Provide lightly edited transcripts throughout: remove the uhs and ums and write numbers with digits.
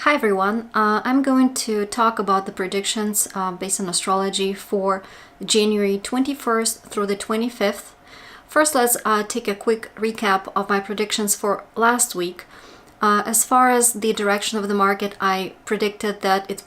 Hi everyone, I'm going to talk about the predictions based on astrology for January 21st through the 25th. First, let's take a quick recap of my predictions for last week. As far as the direction of the market, I predicted that it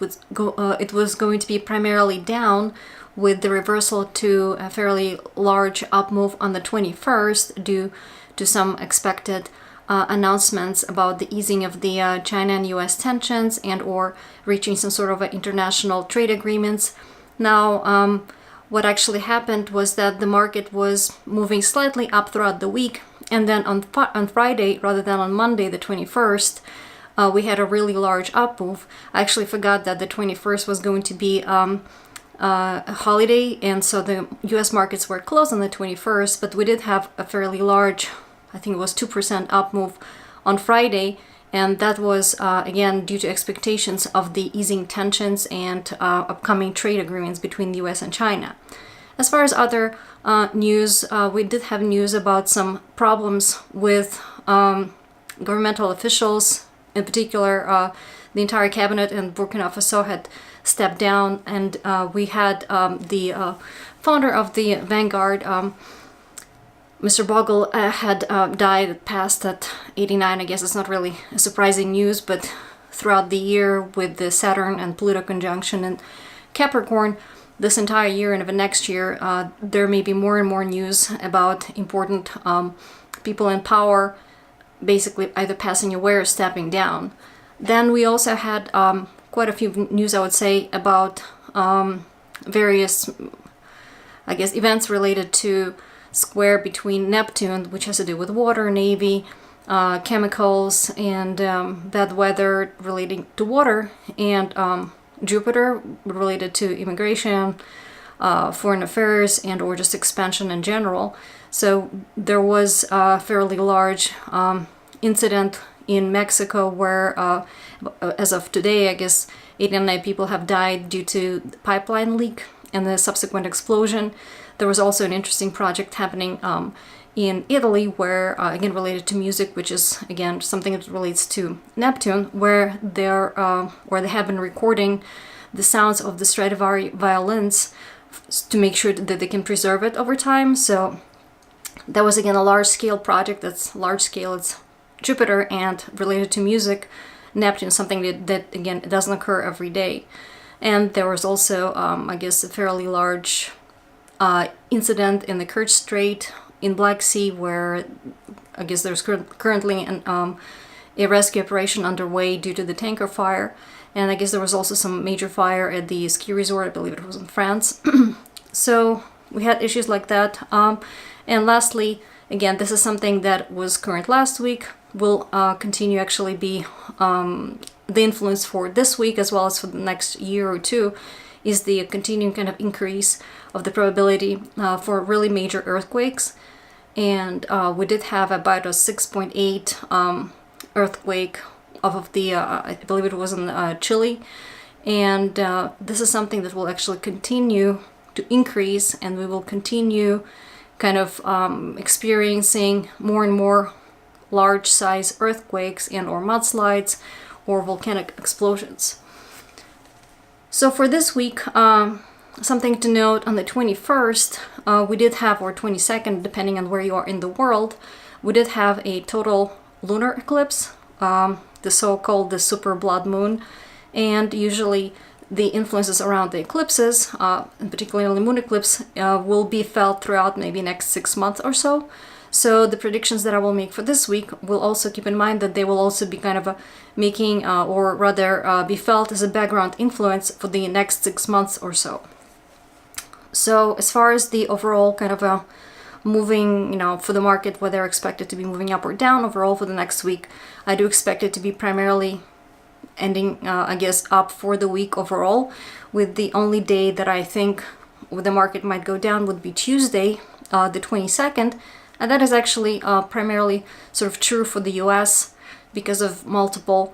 was going to be primarily down, with the reversal to a fairly large up move on the 21st due to some expected announcements about the easing of the China and US tensions and or reaching some sort of international trade agreements. Now, what actually happened was that the market was moving slightly up throughout the week, and then on Friday, rather than on Monday the 21st, we had a really large up move. I actually forgot that the 21st was going to be a holiday, and so the US markets were closed on the 21st, but we did have a fairly large, I think it was 2% up move on Friday, and that was again due to expectations of the easing tensions and upcoming trade agreements between the US and China. As far as other news, we did have news about some problems with governmental officials. In particular, the entire cabinet in Burkina Faso had stepped down, and we had the founder of the Vanguard, Mr. Bogle, had died, passed at 89. I guess it's not really a surprising news, but throughout the year with the Saturn and Pluto conjunction in Capricorn, this entire year and even next year, there may be more and more news about important people in power basically either passing away or stepping down. Then we also had quite a few news, I would say, about various, I guess, events related to square between Neptune, which has to do with water, navy, chemicals, and bad weather relating to water, and Jupiter related to immigration, foreign affairs, and or just expansion in general. So there was a fairly large incident in Mexico where, as of today, I guess 89 people have died due to the pipeline leak and the subsequent explosion. There was also an interesting project happening in Italy where, again, related to music, which is, again, something that relates to Neptune, where they have been recording the sounds of the Stradivari violins to make sure that they can preserve it over time. So that was, again, a large-scale project. That's large-scale. It's Jupiter and related to music. Neptune, something that again, it doesn't occur every day. And there was also, I guess, a fairly large incident in the Kerch Strait in Black Sea, where I guess there's currently a rescue operation underway due to the tanker fire. And I guess there was also some major fire at the ski resort, I believe it was in France. So we had issues like that. And lastly, again, this is something that was current last week, will continue actually be the influence for this week as well as for the next year or two, is the continuing kind of increase of the probability for really major earthquakes. And we did have about a 6.8 earthquake off of the, I believe it was in Chile. And this is something that will actually continue to increase, and we will continue kind of experiencing more and more large size earthquakes and or mudslides or volcanic explosions. So for this week, something to note, on the 21st, we did have, or 22nd, depending on where you are in the world, we did have a total lunar eclipse, the so-called the super blood moon, and usually the influences around the eclipses, and particularly moon eclipse, will be felt throughout maybe next 6 months or so. So the predictions that I will make for this week will also keep in mind that they will also be kind of making, or rather be felt as a background influence for the next 6 months or so. So as far as the overall kind of moving, for the market, whether they're expected to be moving up or down overall for the next week, I do expect it to be primarily ending, I guess, up for the week overall, with the only day that I think the market might go down would be Tuesday, the 22nd. And that is actually primarily sort of true for the US because of multiple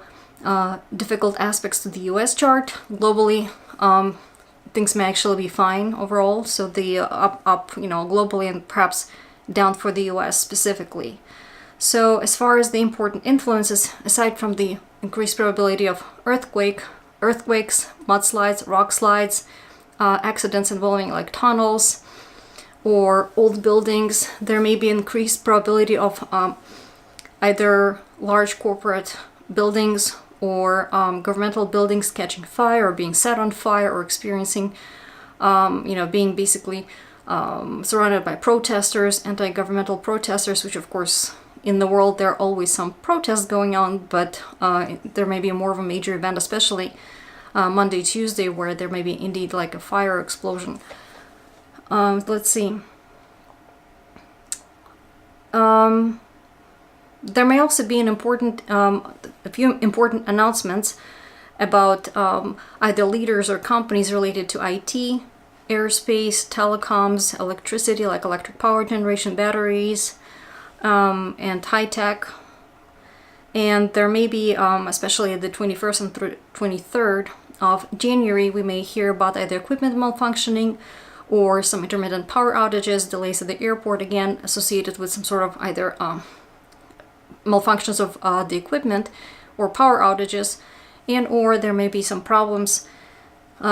difficult aspects to the US chart. Globally, things may actually be fine overall. So the up, globally, and perhaps down for the US specifically. So as far as the important influences, aside from the increased probability of earthquakes, mudslides, rock slides, accidents involving like tunnels or old buildings. There may be increased probability of either large corporate buildings or governmental buildings catching fire or being set on fire or experiencing, being basically surrounded by protesters, anti-governmental protesters, which of course in the world there are always some protests going on, but there may be more of a major event, especially Monday, Tuesday, where there may be indeed like a fire explosion. Let's see. There may also be a few important announcements about either leaders or companies related to IT, aerospace, telecoms, electricity, like electric power generation, batteries, and high tech. And there may be, especially the 21st and 23rd of January, we may hear about either equipment malfunctioning or some intermittent power outages, delays at the airport, again associated with some sort of either malfunctions of the equipment or power outages, and or there may be some problems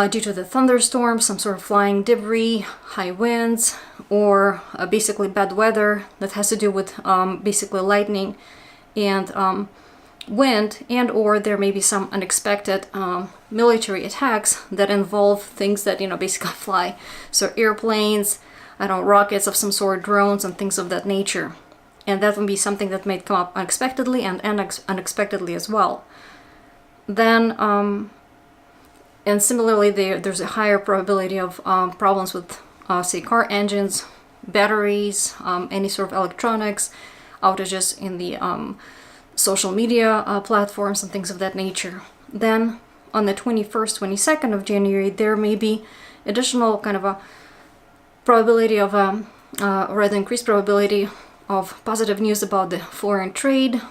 due to the thunderstorms, some sort of flying debris, high winds, or basically bad weather that has to do with basically lightning and wind, and or there may be some unexpected military attacks that involve things that basically fly, so airplanes, rockets of some sort, drones, and things of that nature. And that would be something that may come up unexpectedly and unexpectedly as well. Then, and similarly, there's a higher probability of problems with, say, car engines, batteries, any sort of electronics, outages in the social media platforms and things of that nature. Then, on the 21st, 22nd of January, there may be additional kind of a probability of, rather increased probability of positive news about the foreign trade,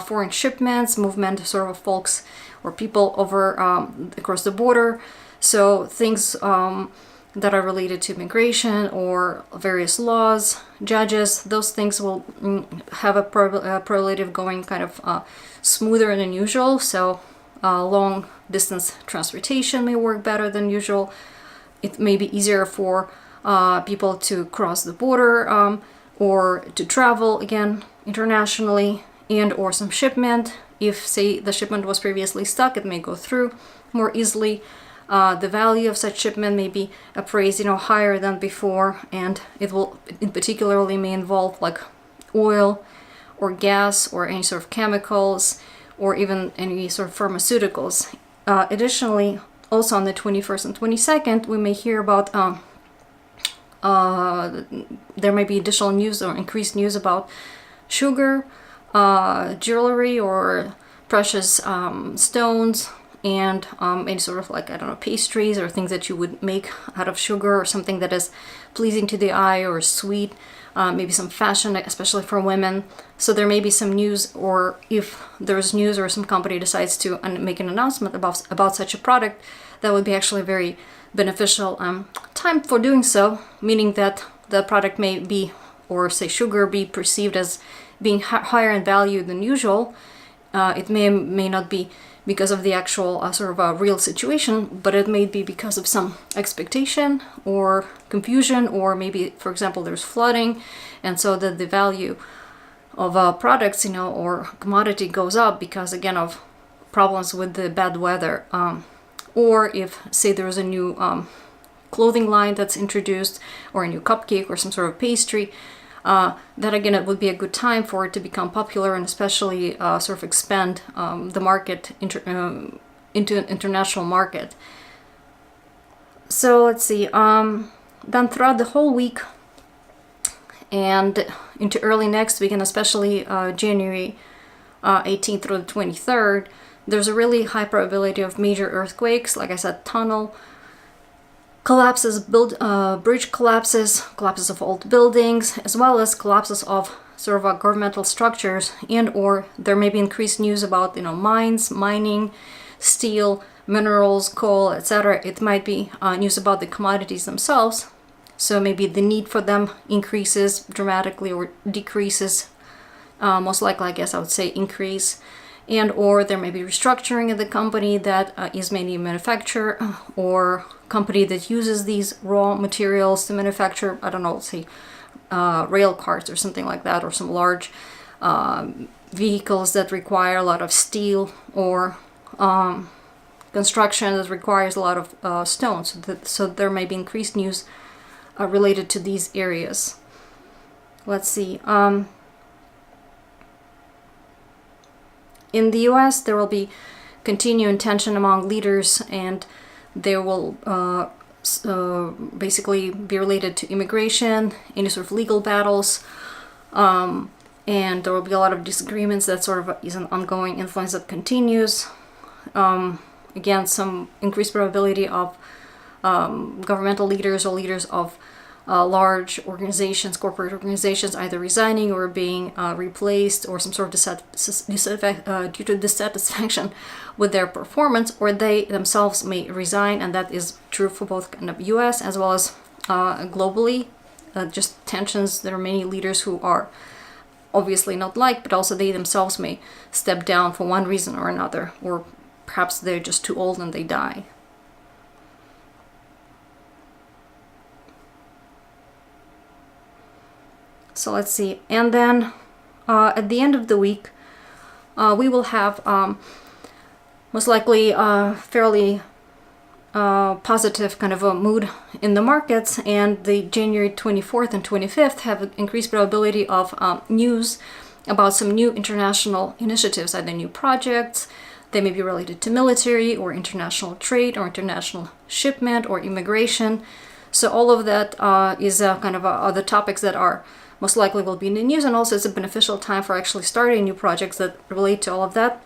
foreign shipments, movement sort of folks or people over across the border. So things that are related to immigration or various laws, judges, those things will have a probability of going kind of smoother than usual. So long distance transportation may work better than usual. It may be easier for people to cross the border or to travel again internationally, and or some shipment. If, say, the shipment was previously stuck, it may go through more easily. The value of such shipment may be appraised, higher than before, and it will, in particularly, may involve like oil or gas or any sort of chemicals or even any sort of pharmaceuticals. Additionally, also on the 21st and 22nd, we may hear about there may be additional news or increased news about sugar, jewelry or precious stones, and any sort of like, pastries or things that you would make out of sugar or something that is pleasing to the eye or sweet, maybe some fashion, especially for women. So there may be some news, or if there's news or some company decides to make an announcement about such a product, that would be actually very beneficial time for doing so, meaning that the product may be, or say sugar, be perceived as being higher in value than usual. It may not be because of the actual sort of a real situation, but it may be because of some expectation or confusion, or maybe, for example, there's flooding, and so that the value of products, or commodity goes up because, again, of problems with the bad weather. Or if, say, there's a new clothing line that's introduced, or a new cupcake or some sort of pastry, then again, it would be a good time for it to become popular and especially sort of expand the market into an international market. So let's see, then throughout the whole week and into early next week, and especially January 18th through the 23rd, there's a really high probability of major earthquakes, like I said, tunnel collapses, bridge collapses of old buildings, as well as collapses of sort of governmental structures, and or there may be increased news about mines, mining, steel, minerals, coal, etc. It might be news about the commodities themselves, so maybe the need for them increases dramatically or decreases. Most likely, I guess I would say increase. and or there may be restructuring of the company that is mainly a manufacturer or company that uses these raw materials to manufacture, I don't know, let's say rail cars or something like that, or some large vehicles that require a lot of steel, or construction that requires a lot of stone. So there may be increased news related to these areas. Let's see. In the US, there will be continuing tension among leaders, and they will basically be related to immigration, any sort of legal battles, and there will be a lot of disagreements. That sort of is an ongoing influence that continues. Again, some increased probability of governmental leaders or leaders of large organizations, corporate organizations, either resigning or being replaced, or some sort of due to dissatisfaction with their performance, or they themselves may resign, and that is true for both kind of US as well as globally. Just tensions. There are many leaders who are obviously not liked, but also they themselves may step down for one reason or another, or perhaps they're just too old and they die. So let's see. And then at the end of the week, we will have most likely fairly positive kind of a mood in the markets, and the January 24th and 25th have an increased probability of news about some new international initiatives, either new projects. They may be related to military or international trade or international shipment or immigration. So all of that is kind of other topics that are most likely will be in the news, and also it's a beneficial time for actually starting new projects that relate to all of that,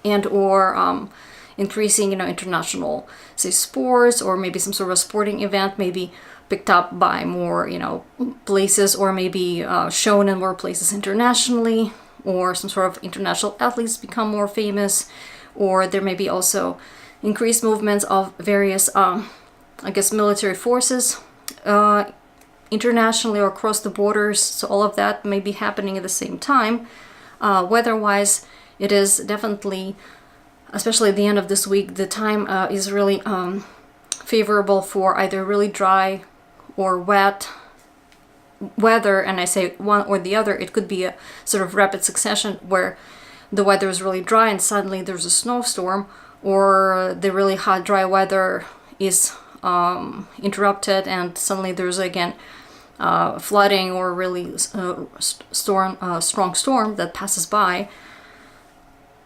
and or increasing, international, say, sports, or maybe some sort of sporting event may be picked up by more, places, or maybe shown in more places internationally, or some sort of international athletes become more famous, or there may be also increased movements of various, military forces internationally or across the borders. So all of that may be happening at the same time. Weather-wise, it is definitely, especially at the end of this week, the time is really favorable for either really dry or wet weather. And I say one or the other. It could be a sort of rapid succession where the weather is really dry and suddenly there's a snowstorm, or the really hot dry weather is interrupted and suddenly there's again flooding or really strong storm that passes by.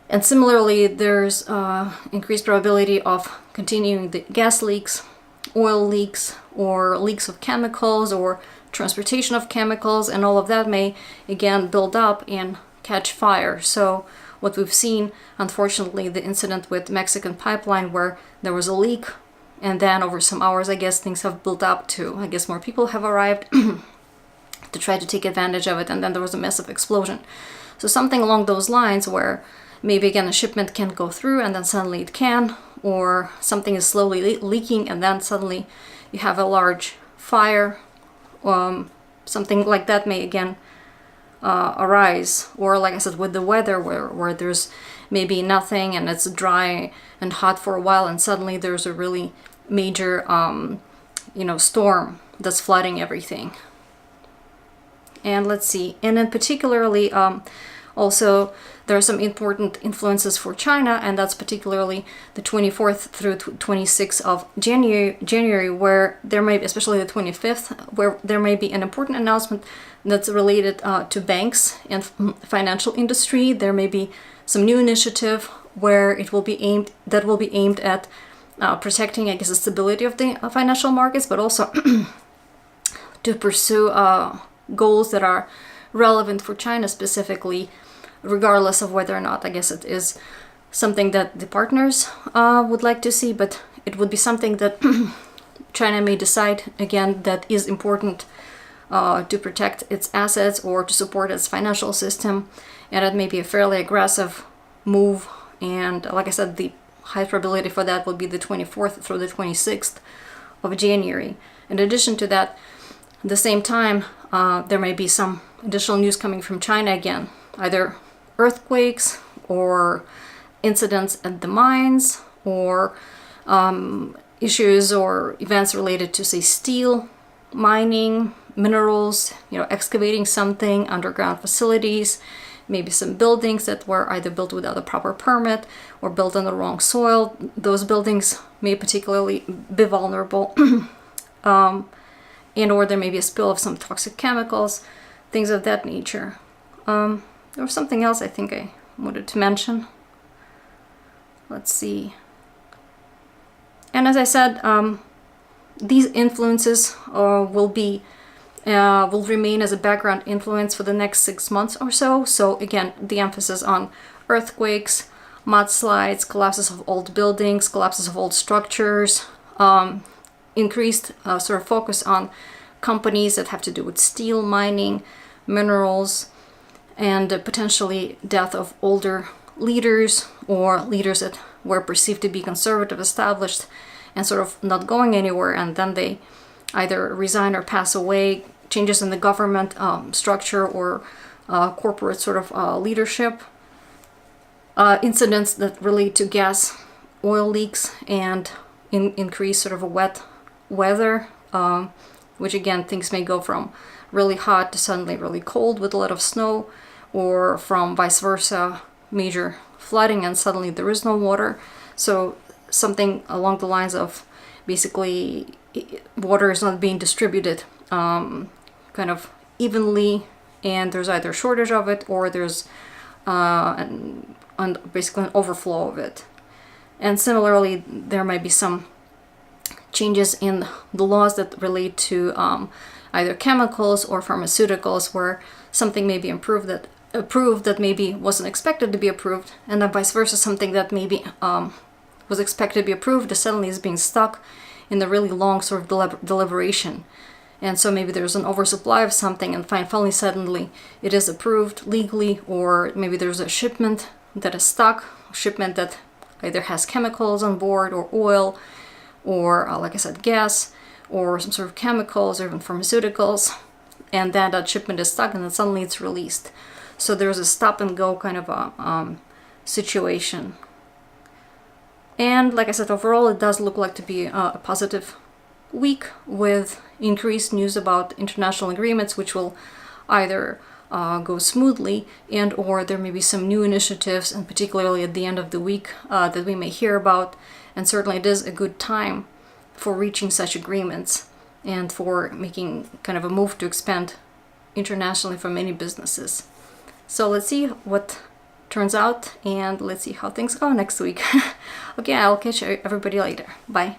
And similarly, there's increased probability of continuing the gas leaks, oil leaks, or leaks of chemicals, or transportation of chemicals, and all of that may again build up and catch fire. So what we've seen, unfortunately, the incident with Mexican pipeline where there was a leak, and then over some hours, I guess, things have built up to, I guess more people have arrived to try to take advantage of it, and then there was a massive explosion. So something along those lines where maybe again a shipment can't go through and then suddenly it can, or something is slowly leaking and then suddenly you have a large fire. Something like that may again arise. Or like I said, with the weather where there's maybe nothing and it's dry and hot for a while and suddenly there's a really major storm that's flooding everything. And let's see, and then particularly also there are some important influences for China, and that's particularly the 24th through 26th of January, where there may be, especially the 25th, where there may be an important announcement that's related to banks and financial industry. There may be some new initiative where it will be aimed at protecting, I guess, the stability of the financial markets, but also to pursue goals that are relevant for China specifically, regardless of whether or not, I guess, it is something that the partners would like to see, but it would be something that China may decide, again, that is important to protect its assets or to support its financial system, and it may be a fairly aggressive move. And like I said, the high probability for that will be the 24th through the 26th of January. In addition to that, at the same time, there may be some additional news coming from China again, either earthquakes or incidents at the mines, or issues or events related to, say, steel, mining, minerals, excavating something, underground facilities, maybe some buildings that were either built without a proper permit or built on the wrong soil. Those buildings may particularly be vulnerable. Or there may be a spill of some toxic chemicals, things of that nature. There was something else I think I wanted to mention. Let's see. And as I said, these influences will remain as a background influence for the next 6 months or so. So again, the emphasis on earthquakes, mudslides, collapses of old buildings, collapses of old structures, increased sort of focus on companies that have to do with steel, mining, minerals, and potentially death of older leaders or leaders that were perceived to be conservative, established, and sort of not going anywhere, and then they either resign or pass away, changes in the government structure or corporate sort of leadership, incidents that relate to gas, oil leaks, and increase sort of a wet weather, which again, things may go from really hot to suddenly really cold with a lot of snow, or from vice versa, major flooding and suddenly there is no water. So something along the lines of basically water is not being distributed kind of evenly, and there's either a shortage of it or there's basically an overflow of it. And similarly, there might be some changes in the laws that relate to either chemicals or pharmaceuticals, where something may be approved that maybe wasn't expected to be approved, and then vice versa, something that maybe was expected to be approved suddenly is being stuck in the really long sort of deliberation. And so maybe there's an oversupply of something, and finally suddenly it is approved legally, or maybe there's a shipment that is stuck, a shipment that either has chemicals on board or oil, or like I said, gas, or some sort of chemicals or even pharmaceuticals, and then that shipment is stuck and then suddenly it's released. So there's a stop and go kind of a situation. And like I said, overall it does look like to be a positive week with increased news about international agreements, which will either go smoothly, and or there may be some new initiatives, and particularly at the end of the week that we may hear about. And certainly it is a good time for reaching such agreements and for making kind of a move to expand internationally for many businesses. So let's see what turns out, and let's see how things go next week. Okay, I'll catch everybody later. Bye.